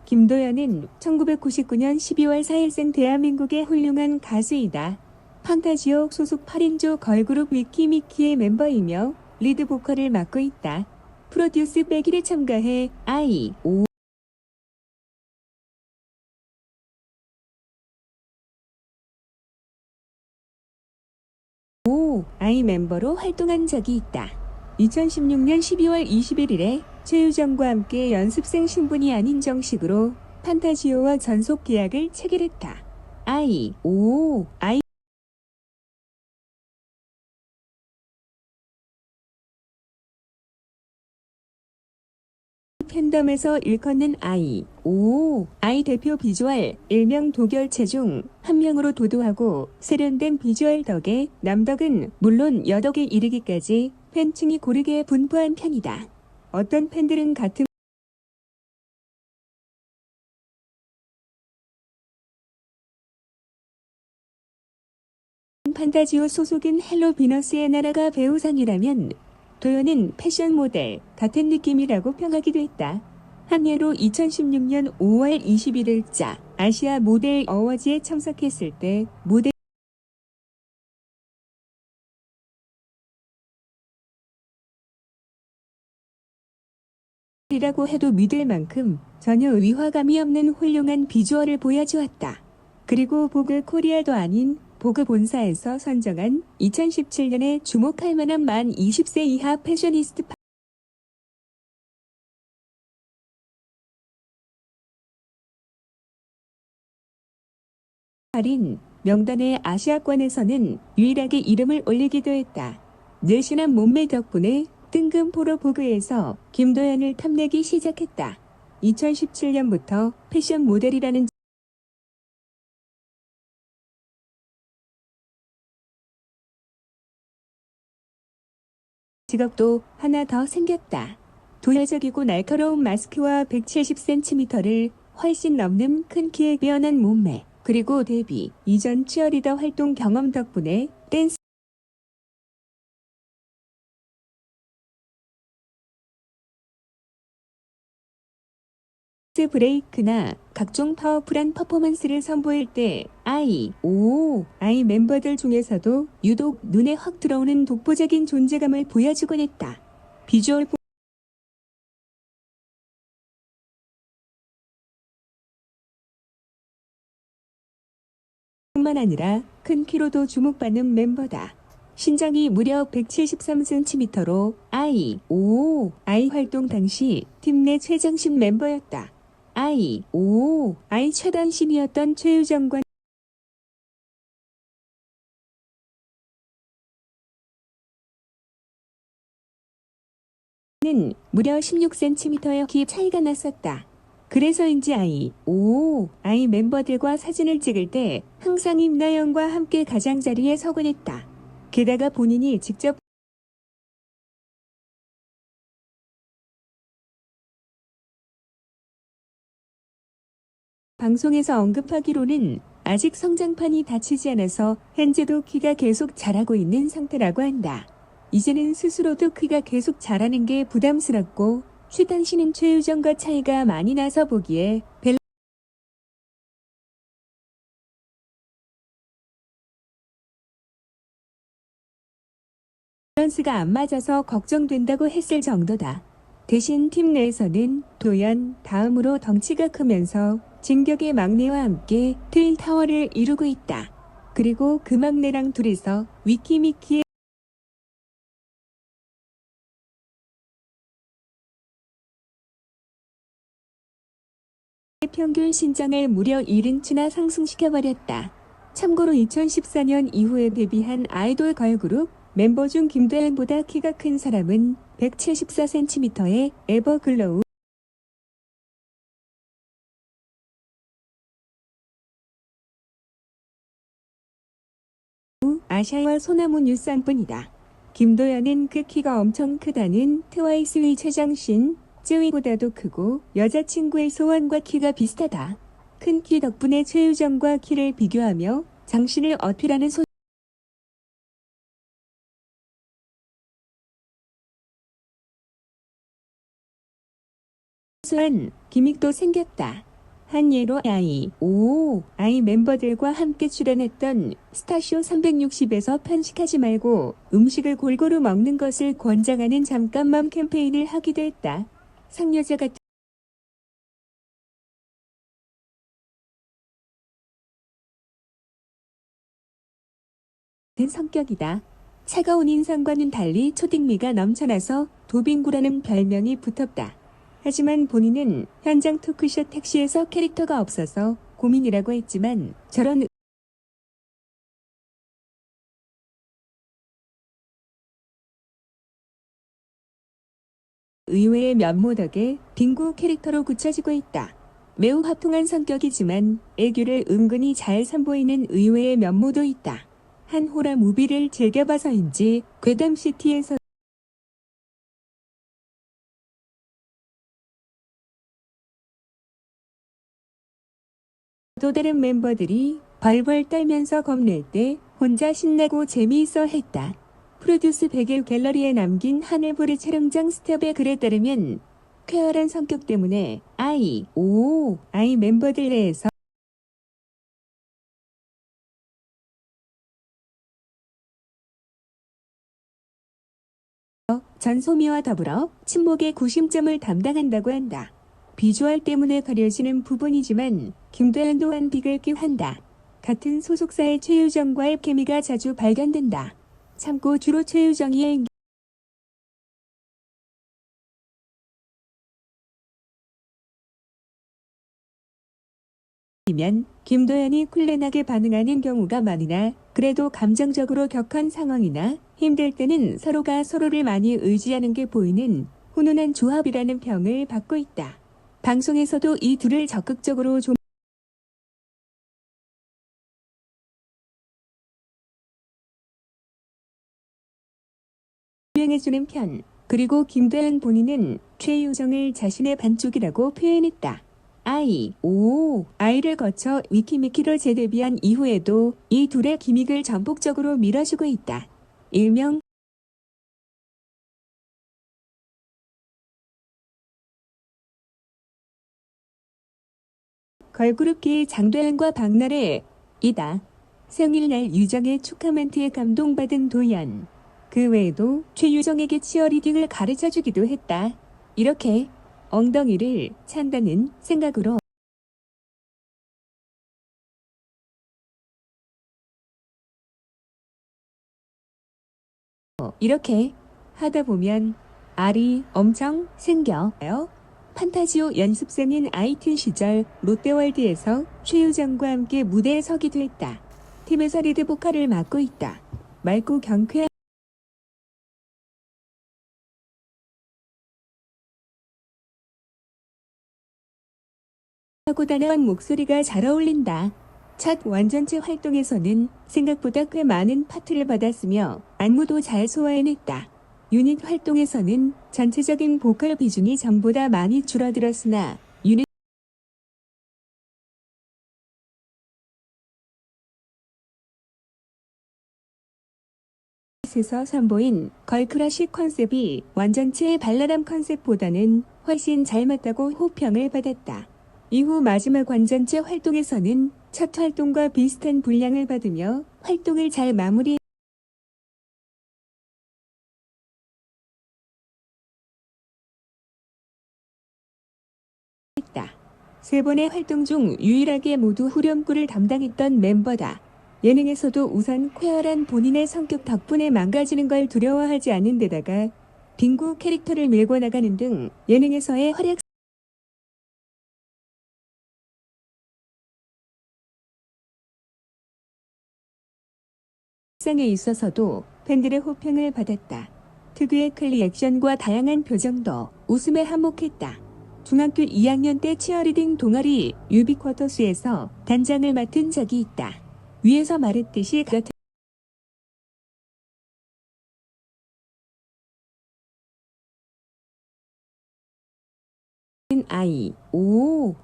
김도연은 1999년 12월 4일생 대한민국의 훌륭한 가수이다. 판타지오 소속 8인조 걸그룹 위키미키의 멤버이며 리드 보컬을 맡고 있다. 프로듀스 100일에 참가해 아이.오 아이 멤버로 활동한 적이 있다. 2016년 12월 21일에 최유정과 함께 연습생 신분이 아닌 정식으로 판타지오와 전속 계약을 체결했다. 아이 팬덤에서 일컫는 아이 대표 비주얼, 일명 도결체중 한 명으로 도도하고 세련된 비주얼 덕에 남덕은 물론 여덕에 이르기까지 팬층이 고르게 분포한 편이다. 어떤 팬들은 같은 판타지오 소속인 헬로 비너스의 나라가 배우상이라면 도연은 패션 모델 같은 느낌이라고 평하기도 했다. 한 예로 2016년 5월 21일자 아시아 모델 어워즈에 참석했을 때 모델이라고 해도 믿을 만큼 전혀 위화감이 없는 훌륭한 비주얼을 보여주었다. 그리고 보그 코리아도 아닌 보그 본사에서 선정한 2017년에 주목할 만한 만 20세 이하 패셔니스트 할인 명단의 아시아권에서는 유일하게 이름을 올리기도 했다. 늘씬한 몸매 덕분에 뜬금포로 보그에서 김도연을 탐내기 시작했다. 2017년부터 패션 모델이라는 직업도 하나 더 생겼다. 도열적이고 날카로운 마스크와 170cm를 훨씬 넘는 큰 키에 빼어난 몸매, 그리고 데뷔 이전 치어리더 활동 경험 덕분에 댄스 브레이크나 각종 파워풀한 퍼포먼스를 선보일 때 아이 멤버들 중에서도 유독 눈에 확 들어오는 독보적인 존재감을 보여주곤 했다. 비주얼 뿐만 아니라 큰 키로도 주목받는 멤버다. 신장이 무려 173cm로 아이 활동 당시 팀 내 최장신 멤버였다. 아이 최단신이었던 최유정과 는 무려 16cm의 키 차이가 났었다. 그래서인지 아이 멤버들과 사진을 찍을 때 항상 임나영과 함께 가장자리에 서곤 했다. 게다가 본인이 직접 방송에서 언급하기로는 아직 성장판이 닫히지 않아서 현재도 키가 계속 자라고 있는 상태라고 한다. 이제는 스스로도 키가 계속 자라는 게 부담스럽고 최단신은 최유정과 차이가 많이 나서 보기에 밸런스가 안 맞아서 걱정된다고 했을 정도다. 대신 팀 내에서는 도연 다음으로 덩치가 크면서 진격의 막내와 함께 트윈 타워를 이루고 있다. 그리고 그 막내랑 둘이서 위키미키의 평균 신장을 무려 1인치나 상승시켜버렸다. 참고로 2014년 이후에 데뷔한 아이돌 걸그룹 멤버 중 김도연보다 키가 큰 사람은 174cm의 에버글로우 아샤와 소나무 뉴스뿐이다. 김도연은 그 키가 엄청 크다는 트와이스의 최장신 쯔위보다도 크고 여자친구의 소원과 키가 비슷하다. 큰 키 덕분에 최유정과 키를 비교하며 장신을 어필하는 소소한 기믹도 생겼다. 한 예로 아이 멤버들과 함께 출연했던 스타쇼 360에서 편식하지 말고 음식을 골고루 먹는 것을 권장하는 잠깐맘 캠페인을 하기도 했다. 상여자 같은 성격이다. 차가운 인상과는 달리 초딩미가 넘쳐나서 도빙구라는 별명이 붙었다. 하지만 본인은 현장 토크쇼 택시에서 캐릭터가 없어서 고민이라고 했지만 저런 의외의 면모 덕에 빙구 캐릭터로 굳혀지고 있다. 매우 화통한 성격이지만 애교를 은근히 잘 선보이는 의외의 면모도 있다. 한 호러 무비를 즐겨봐서인지 괴담시티에서 또 다른 멤버들이 벌벌 떨면서 겁낼 때 혼자 신나고 재미있어 했다. 프로듀스 100일 갤러리에 남긴 하늘보리 촬영장 스텝의 글에 따르면 쾌활한 성격 때문에 아이 멤버들 내에서 전소미와 더불어 친목의 구심점을 담당한다고 한다. 비주얼 때문에 가려지는 부분이지만 김도연 또한 비글기한다. 같은 소속사의 최유정과의 케미가 자주 발견된다. 참고 주로 최유정이 면 김도연이 쿨렌하게 반응하는 경우가 많으나 그래도 감정적으로 격한 상황이나 힘들 때는 서로가 서로를 많이 의지하는 게 보이는 훈훈한 조합이라는 평을 받고 있다. 방송에서도 이 둘을 적극적으로 조명해주는 편. 그리고 김도연 본인은 최유정을 자신의 반쪽이라고 표현했다. 아이를 거쳐 위키미키로 재데뷔한 이후에도 이 둘의 기믹을 전폭적으로 밀어주고 있다. 일명 걸그룹계의 장도연과 박나래 이다. 생일날 유정의 축하 멘트에 감동받은 도연. 그 외에도 최유정에게 치어리딩을 가르쳐주기도 했다. 이렇게 엉덩이를 찬다는 생각으로 이렇게 하다 보면 알이 엄청 생겨요. 판타지오 연습생인 아이틴 시절 롯데월드에서 최유정과 함께 무대에 서기도 했다. 팀에서 리드 보컬을 맡고 있다. 맑고 경쾌한 고단한 목소리가 잘 어울린다. 첫 완전체 활동에서는 생각보다 꽤 많은 파트를 받았으며 안무도 잘 소화해냈다. 유닛 활동에서는 전체적인 보컬 비중이 전보다 많이 줄어들었으나 유닛에서 선보인 걸크러쉬 컨셉이 완전체의 발랄함 컨셉보다는 훨씬 잘 맞다고 호평을 받았다. 이후 마지막 완전체 활동에서는 첫 활동과 비슷한 분량을 받으며 활동을 잘 마무리 했다. 세 번의 활동 중 유일하게 모두 후렴구를 담당했던 멤버다. 예능에서도 우선 쾌활한 본인의 성격 덕분에 망가지는 걸 두려워하지 않은 데다가 빙구 캐릭터를 밀고 나가는 등 예능에서의 활약 상에 있어서도 팬들의 호평을 받았다. 특유의 클리 액션과 다양한 표정도 웃음에 한몫했다. 중학교 2학년 때 치어리딩 동아리 유비쿼터스에서 단장을 맡은 적이 있다. 위에서 말했듯이 같은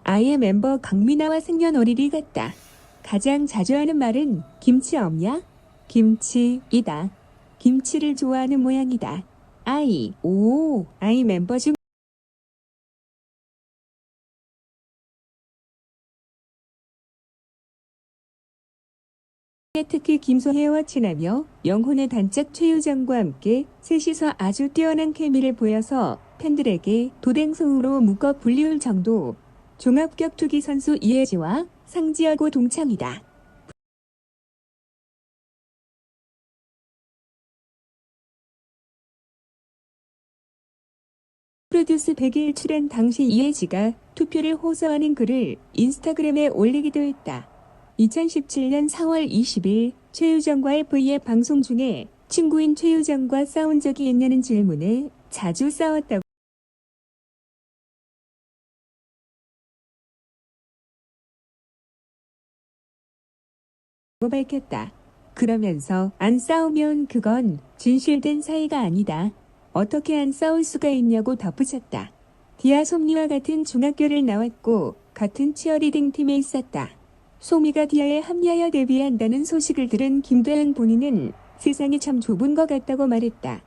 아이의 멤버 강민아와 생년월일이 같다. 가장 자주 하는 말은 김치 없냐? 김치이다. 김치를 좋아하는 모양이다. 아이 멤버 중 특히 김소혜와 친하며 영혼의 단짝 최유정과 함께 셋이서 아주 뛰어난 케미를 보여서 팬들에게 도댕소우로 묶어 불리울 정도. 종합격투기 선수 이혜지와 상지하고 동창이다. 프로듀스 100일 출연 당시 이혜지가 투표를 호소하는 글을 인스타그램에 올리기도 했다. 2017년 4월 20일 최유정과의 V앱 방송 중에 친구인 최유정과 싸운 적이 있냐는 질문에 자주 싸웠다고 밝혔다. 그러면서 안 싸우면 그건 진실된 사이가 아니다. 어떻게 안 싸울 수가 있냐고 덧붙였다. 디아 솜니와 같은 중학교를 나왔고 같은 치어리딩 팀에 있었다. 소미가 디아에 합류하여 데뷔한다는 소식을 들은 김도현 본인은 세상이 참 좁은 것 같다고 말했다.